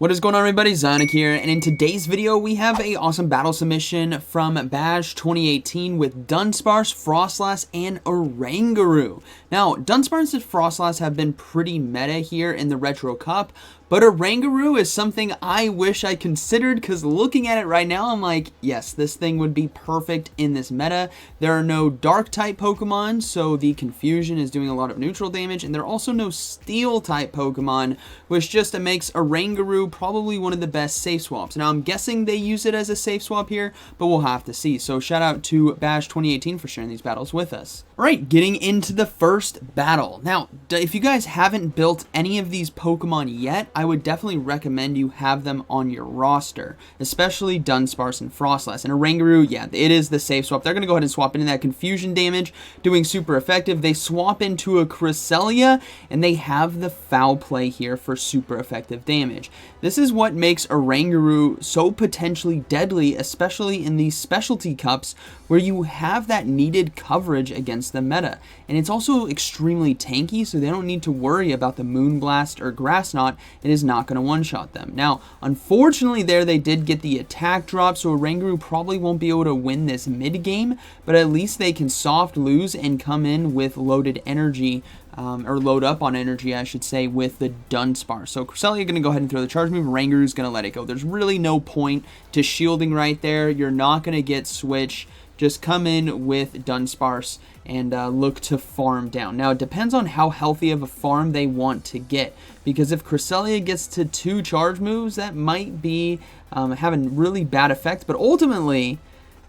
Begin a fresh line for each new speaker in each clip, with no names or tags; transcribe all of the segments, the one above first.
What is going on, everybody? ZyoniK here, and in today's video we have a awesome battle submission from Bash 2018 with Dunsparce, Froslass, and Oranguru. Now, Dunsparce and Froslass have been pretty meta here in the Retro Cup, but Oranguru is something I wish I considered, because looking at it right now, I'm like, yes, this thing would be perfect in this meta. There are no Dark-type Pokemon, so the Confusion is doing a lot of neutral damage, and there are also no Steel-type Pokemon, which just makes Oranguru probably one of the best safe swaps. Now, I'm guessing they use it as a safe swap here, but we'll have to see. So, shout out to Bash 2018 for sharing these battles with us. Alright, getting into the first battle. Now, if you guys haven't built any of these Pokemon yet, I would definitely recommend you have them on your roster, especially Dunsparce and Froslass. And Oranguru, yeah, it is the safe swap. They're going to go ahead and swap into that Confusion damage, doing super effective. They swap into a Cresselia, and they have the Foul Play here for super effective damage. This is what makes Oranguru so potentially deadly, especially in these specialty cups, where you have that needed coverage against the meta. And it's also extremely tanky, so they don't need to worry about the Moonblast or Grass Knot. It is not going to one-shot them. Now, unfortunately there they did get the attack drop, so Oranguru probably won't be able to win this mid-game, but at least they can soft lose and come in with loaded energy, or load up on energy, I should say, with the Dunsparce. So Cresselia going to go ahead and throw the charge move. Oranguru's going to let it go. There's really no point to shielding right there. You're not going to get switch. Just come in with Dunsparce and look to farm down. Now, it depends on how healthy of a farm they want to get, because if Cresselia gets to 2 charge moves, that might be having a really bad effect, but ultimately,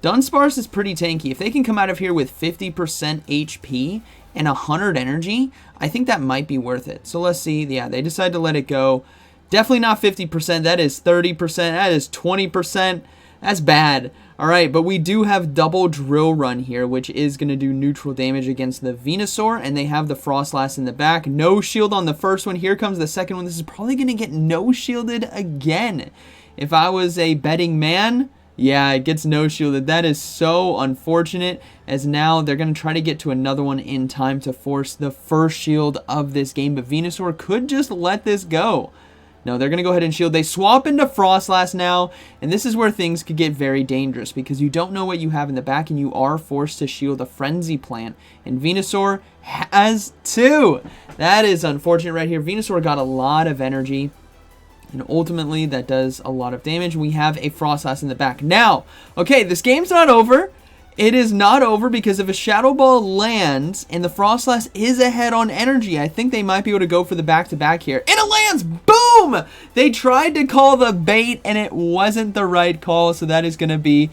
Dunsparce is pretty tanky. If they can come out of here with 50% HP and 100 energy, I think that might be worth it. So let's see. Yeah, they decide to let it go. Definitely not 50%. That is 30%. That is 20%. That's bad. Alright, but we do have double Drill Run here, which is going to do neutral damage against the Venusaur, and they have the Froslass in the back. No shield on the first one. Here comes the second one. This is probably going to get no shielded again. If I was a betting man, yeah, it gets no shielded. That is so unfortunate, as now they're going to try to get to another one in time to force the first shield of this game, but Venusaur could just let this go. No, they're going to go ahead and shield. They swap into Froslass now, and this is where things could get very dangerous, because you don't know what you have in the back, and you are forced to shield a Frenzy Plant, and Venusaur has 2. That is unfortunate right here. Venusaur got a lot of energy, and ultimately that does a lot of damage. We have a Froslass in the back. Now, okay, this game's not over. It is not over, because if a Shadow Ball lands and the Froslass is ahead on energy, I think they might be able to go for the back-to-back here. And it lands! Boom! They tried to call the bait, and it wasn't the right call, so that is going to be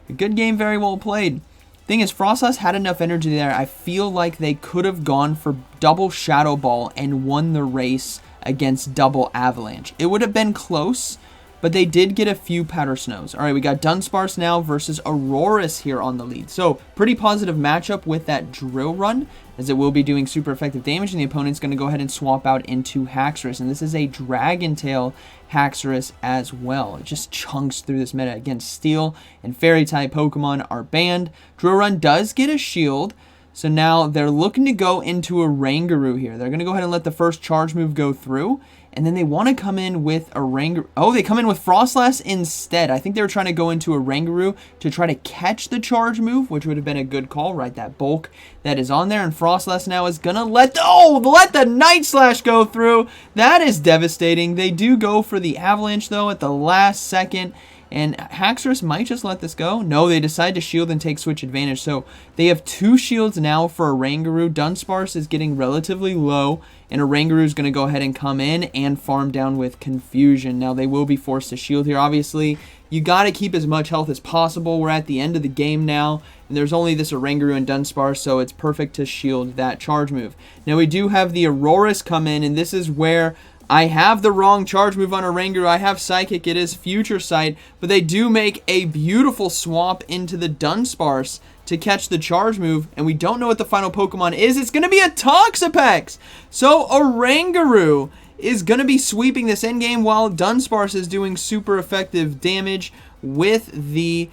a good game, very well played. Thing is, Froslass had enough energy there. I feel like they could have gone for double Shadow Ball and won the race against double Avalanche. It would have been close, but they did get a few Powder Snows. Alright, we got Dunsparce now versus Aurorus here on the lead. So, pretty positive matchup with that Drill Run, as it will be doing super effective damage, and the opponent's going to go ahead and swap out into Haxorus. And this is a Dragon Tail Haxorus as well. It just chunks through this meta. Again, Steel and Fairy-type Pokemon are banned. Drill Run does get a shield, so now they're looking to go into a Oranguru here. They're going to go ahead and let the first charge move go through, and then they want to come in with Oranguru. Oh, they come in with Froslass instead. I think they were trying to go into Oranguru to try to catch the charge move, which would have been a good call, right? That bulk that is on there, and Froslass now is going to let the Night Slash go through. That is devastating. They do go for the Avalanche, though, at the last second. And Haxorus might just let this go. No, they decide to shield and take switch advantage. So they have 2 shields now for Oranguru. Dunsparce is getting relatively low, and Oranguru is going to go ahead and come in and farm down with Confusion. Now they will be forced to shield here. Obviously, you got to keep as much health as possible. We're at the end of the game now, and there's only this Oranguru and Dunsparce, so it's perfect to shield that charge move. Now we do have the Aurorus come in, and this is where I have the wrong charge move on Oranguru. I have Psychic. It is Future Sight. But they do make a beautiful swap into the Dunsparce to catch the charge move. And we don't know what the final Pokemon is. It's going to be a Toxapex. So Oranguru is going to be sweeping this endgame, while Dunsparce is doing super effective damage with the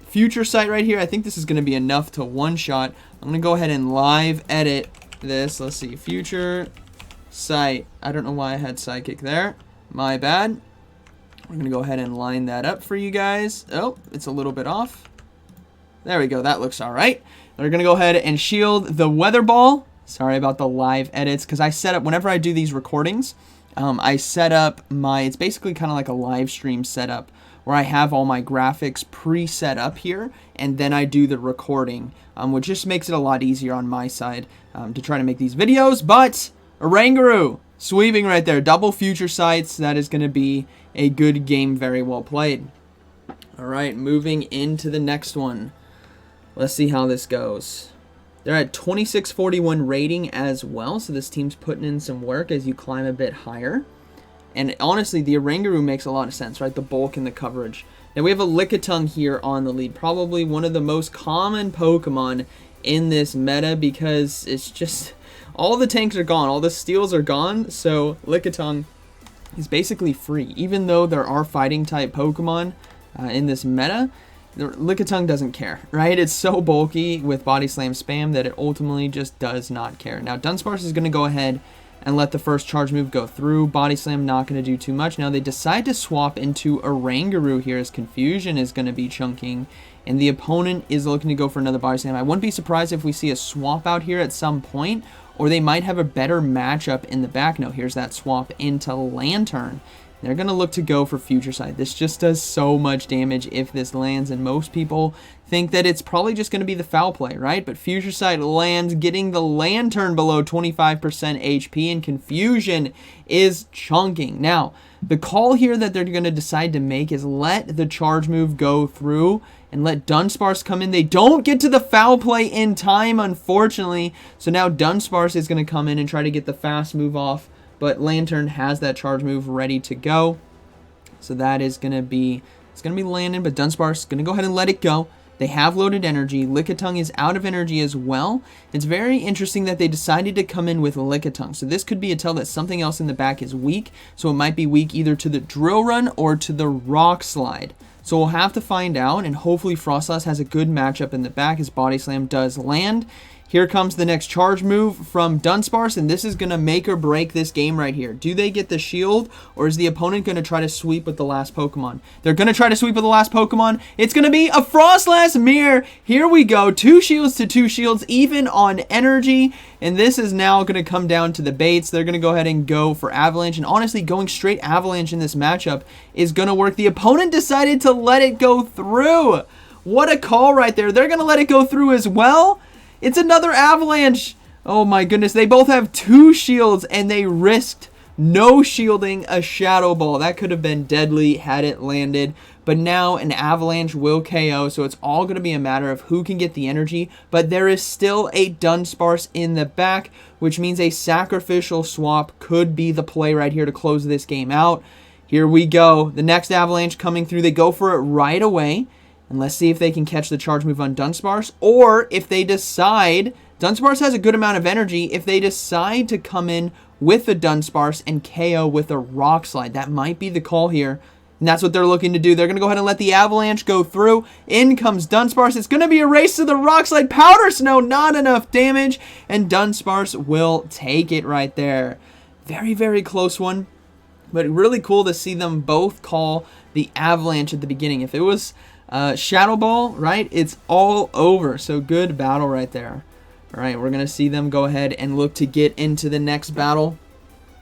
Future Sight right here. I think this is going to be enough to one-shot. I'm going to go ahead and live edit this. Let's see. Future Sight. I don't know why I had Psychic there. My bad. We're going to go ahead and line that up for you guys. Oh, it's a little bit off. There we go. That looks all right. We're going to go ahead and shield the weather ball. Sorry about the live edits, because I set up, whenever I do these recordings, I set up it's basically kind of like a live stream setup where I have all my graphics pre-set up here, and then I do the recording, which just makes it a lot easier on my side to try to make these videos. But Oranguru sweeping right there, double future sights. That is going to be a good game, very well played. All right, moving into the next one. Let's see how this goes. They're at 2641 rating as well, so this team's putting in some work as you climb a bit higher. And honestly, the Oranguru makes a lot of sense, right? The bulk and the coverage. Now we have a Lickitung here on the lead, probably one of the most common Pokemon in this meta, because it's just all the tanks are gone, all the steals are gone, so Lickitung is basically free. Even though there are fighting type Pokemon in this meta, Lickitung doesn't care, right? It's so bulky with Body Slam spam that it ultimately just does not care. Now Dunsparce is going to go ahead and let the first charge move go through. Body Slam not going to do too much. Now they decide to swap into Oranguru here as Confusion is going to be chunking, and the opponent is looking to go for another Body Slam. I wouldn't be surprised if we see a swap out here at some point, or they might have a better matchup in the back. No, here's that swap into Lantern. They're going to look to go for Future Sight. This just does so much damage if this lands, and most people think that it's probably just going to be the foul play, right? But Future Sight lands, getting the Lantern below 25% HP, and Confusion is chunking. Now, the call here that they're going to decide to make is let the charge move go through and let Dunsparce come in. They don't get to the foul play in time, unfortunately. So now Dunsparce is going to come in and try to get the fast move off. But Lantern has that charge move ready to go. So that is going to be, it's going to be landing, but Dunsparce is going to go ahead and let it go. They have loaded energy. Lickitung is out of energy as well. It's very interesting that they decided to come in with Lickitung. So this could be a tell that something else in the back is weak. So it might be weak either to the Drill Run or to the Rock Slide. So we'll have to find out, and hopefully Froslass has a good matchup in the back as Body Slam does land. Here comes the next charge move from Dunsparce, and this is going to make or break this game right here. Do they get the shield, or is the opponent going to try to sweep with the last Pokemon? They're going to try to sweep with the last Pokemon. It's going to be a Froslass Mirror. Here we go. 2 shields to 2 shields, even on energy. And this is now going to come down to the baits. They're going to go ahead and go for Avalanche. And honestly, going straight Avalanche in this matchup is going to work. The opponent decided to let it go through. What a call right there. They're going to let it go through as well. It's another Avalanche. Oh my goodness. They both have 2 shields, and they risked no shielding a Shadow Ball. That could have been deadly had it landed. But now an Avalanche will KO, so it's all going to be a matter of who can get the energy. But there is still a Dunsparce in the back, which means a sacrificial swap could be the play right here to close this game out. Here we go. The next Avalanche coming through. They go for it right away. And let's see if they can catch the charge move on Dunsparce, or if they decide, Dunsparce has a good amount of energy, if they decide to come in with the Dunsparce and KO with a Rock Slide. That might be the call here, and that's what they're looking to do. They're going to go ahead and let the Avalanche go through. In comes Dunsparce. It's going to be a race to the Rock Slide. Powder Snow, not enough damage, and Dunsparce will take it right there. Very, very close one, but really cool to see them both call the Avalanche at the beginning. If it was Shadow Ball, right, it's all over. So good battle right there. All right, we're going to see them go ahead and look to get into the next battle.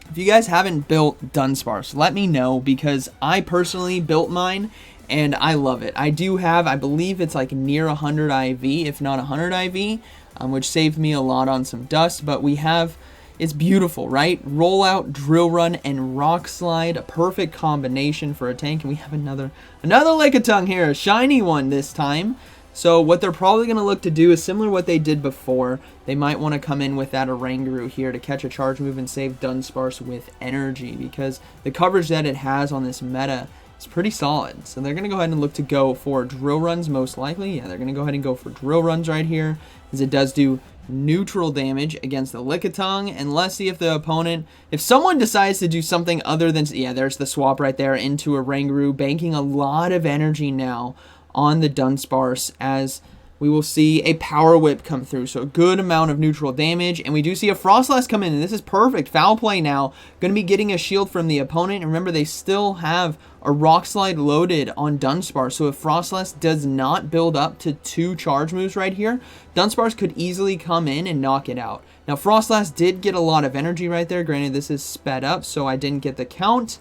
If you guys haven't built Dunsparce, let me know, because I personally built mine and I love it. I do have, I believe it's like near 100 IV, if not 100 IV, which saved me a lot on some dust. But we have, it's beautiful, right? Rollout, Drill Run, and Rock Slide. A perfect combination for a tank. And we have another Lickitung here. A shiny one this time. So what they're probably going to look to do is similar to what they did before. They might want to come in with that Oranguru here to catch a charge move and save Dunsparce with energy, because the coverage that it has on this meta is pretty solid. So they're going to go ahead and look to go for Drill Runs most likely. Yeah, they're going to go ahead and go for Drill Runs right here, as it does do neutral damage against the Lickitung. And let's see if the opponent, if someone decides to do something other than, yeah, there's the swap right there into Oranguru, banking a lot of energy now on the Dunsparce, as we will see a Power Whip come through. So a good amount of neutral damage. And we do see a Froslass come in. And this is perfect. Foul play now. Going to be getting a shield from the opponent. And remember, they still have a Rock Slide loaded on Dunsparce. So if Froslass does not build up to 2 charge moves right here, Dunsparce could easily come in and knock it out. Now, Froslass did get a lot of energy right there. Granted, this is sped up, so I didn't get the count.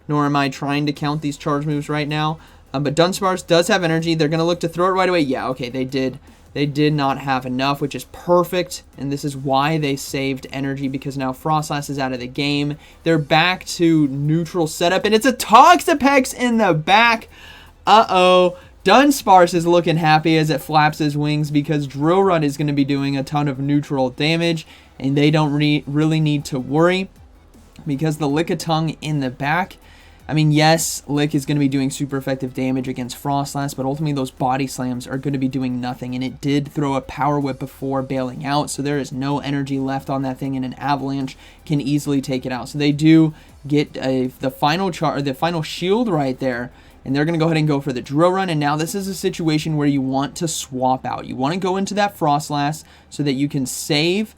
Nor am I trying to count these charge moves right now. But Dunsparce does have energy. They're going to look to throw it right away. Yeah, okay, they did. They did not have enough, which is perfect. And this is why they saved energy, because now Froslass is out of the game. They're back to neutral setup, and it's a Toxapex in the back. Uh-oh. Dunsparce is looking happy as it flaps his wings, because Drill Run is going to be doing a ton of neutral damage, and they don't really need to worry, because the Lickitung in the back, I mean, yes, Lick is going to be doing super effective damage against Froslass, but ultimately those body slams are going to be doing nothing, and it did throw a Power Whip before bailing out, so there is no energy left on that thing, and an Avalanche can easily take it out. So they do get the final shield right there, and they're going to go ahead and go for the Drill Run. And now this is a situation where you want to swap out. You want to go into that Froslass so that you can save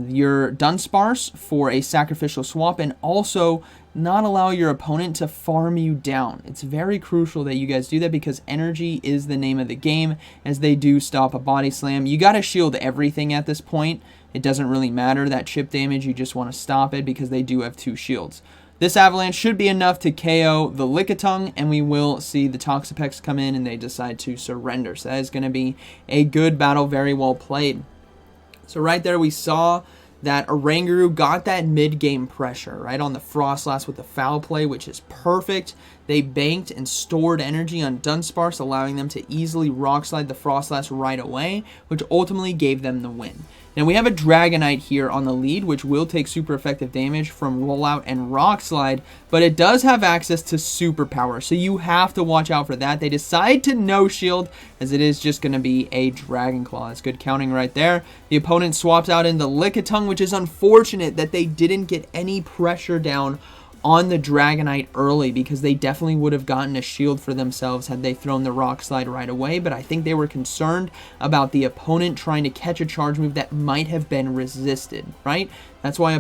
your Dunsparce for a sacrificial swap, and also not allow your opponent to farm you down. It's very crucial that you guys do that, because energy is the name of the game, as they do stop a body slam. You got to shield everything at this point. It doesn't really matter that chip damage. You just want to stop it, because they do have 2 shields. This Avalanche should be enough to KO the Lickitung, and we will see the Toxapex come in and they decide to surrender. So that is going to be a good battle, very well played. So right there we saw that Oranguru got that mid-game pressure, right, on the Froslass with the foul play, which is perfect. They banked and stored energy on Dunsparce, allowing them to easily Rock Slide the Froslass right away, which ultimately gave them the win. Now we have a Dragonite here on the lead, which will take super effective damage from Rollout and Rock Slide, but it does have access to Superpower, so you have to watch out for that. They decide to no shield, as it is just going to be a Dragon Claw. That's good counting right there. The opponent swaps out into Lickitung, which is unfortunate that they didn't get any pressure down on the Dragonite early, because they definitely would have gotten a shield for themselves had they thrown the Rock Slide right away. But I think they were concerned about the opponent trying to catch a charge move that might have been resisted, right? That's why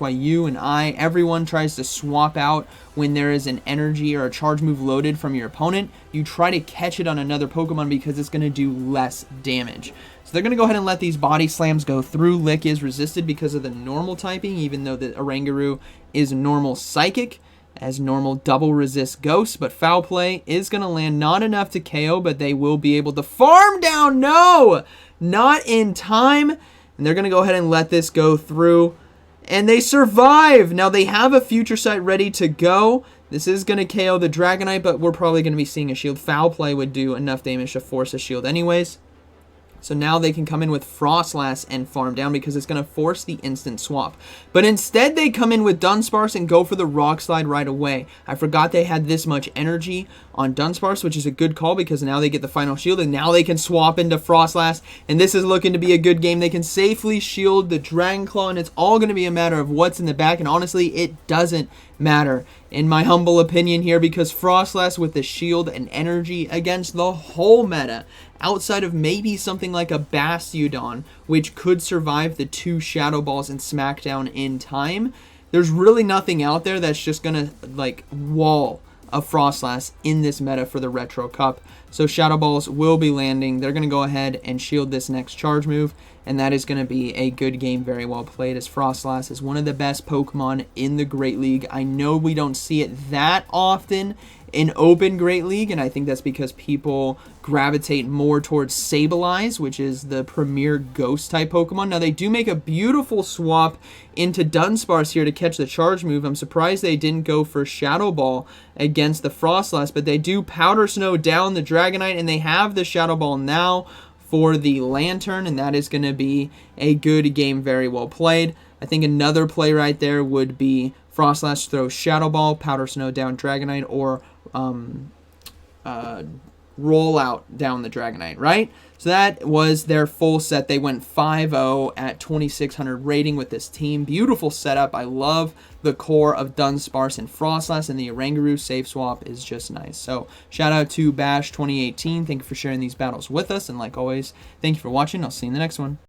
you and I, everyone tries to swap out when there is an energy or a charge move loaded from your opponent. You try to catch it on another Pokemon, because it's going to do less damage. So they're going to go ahead and let these body slams go through. Lick is resisted because of the normal typing, even though the Oranguru is normal psychic, as normal double resist ghost. But foul play is going to land not enough to KO, but they will be able to farm down. No, not in time. And they're going to go ahead and let this go through. And they survive. Now they have a Future Sight ready to go. This is going to KO the Dragonite, but we're probably going to be seeing a shield. Foul play would do enough damage to force a shield anyways. So now they can come in with Froslass and farm down, because it's going to force the instant swap. But instead they come in with Dunsparce and go for the Rock Slide right away. I forgot they had this much energy on Dunsparce, which is a good call, because now they get the final shield, and now they can swap into Froslass. And this is looking to be a good game. They can safely shield the Dragon Claw, and it's all going to be a matter of what's in the back. And honestly, it doesn't matter, in my humble opinion here, because Froslass with the shield and energy against the whole meta, outside of maybe something like a Bastiodon, which could survive the 2 Shadow Balls and Smackdown in time, there's really nothing out there that's just gonna like wall a Froslass in this meta for the Retro Cup. So Shadow Balls will be landing. They're gonna go ahead and shield this next charge move, and that is going to be a good game, very well played, as Froslass is one of the best Pokemon in the Great League. I know we don't see it that often in Open Great League, and I think that's because people gravitate more towards Sableye, which is the premier Ghost-type Pokemon. Now, they do make a beautiful swap into Dunsparce here to catch the charge move. I'm surprised they didn't go for Shadow Ball against the Froslass, but they do Powder Snow down the Dragonite, and they have the Shadow Ball now for the Lantern, and that is going to be a good game, very well played. I think another play right there would be Froslass throws Shadow Ball, Powder Snow down Dragonite, or roll out down the Dragonite, right? So that was their full set. They went 5-0 at 2600 rating with this team. Beautiful setup. I love the core of Dunsparce and Froslass, and the Oranguru safe swap is just nice. So shout out to Bash 2018. Thank you for sharing these battles with us, and like always, thank you for watching. I'll see you in the next one.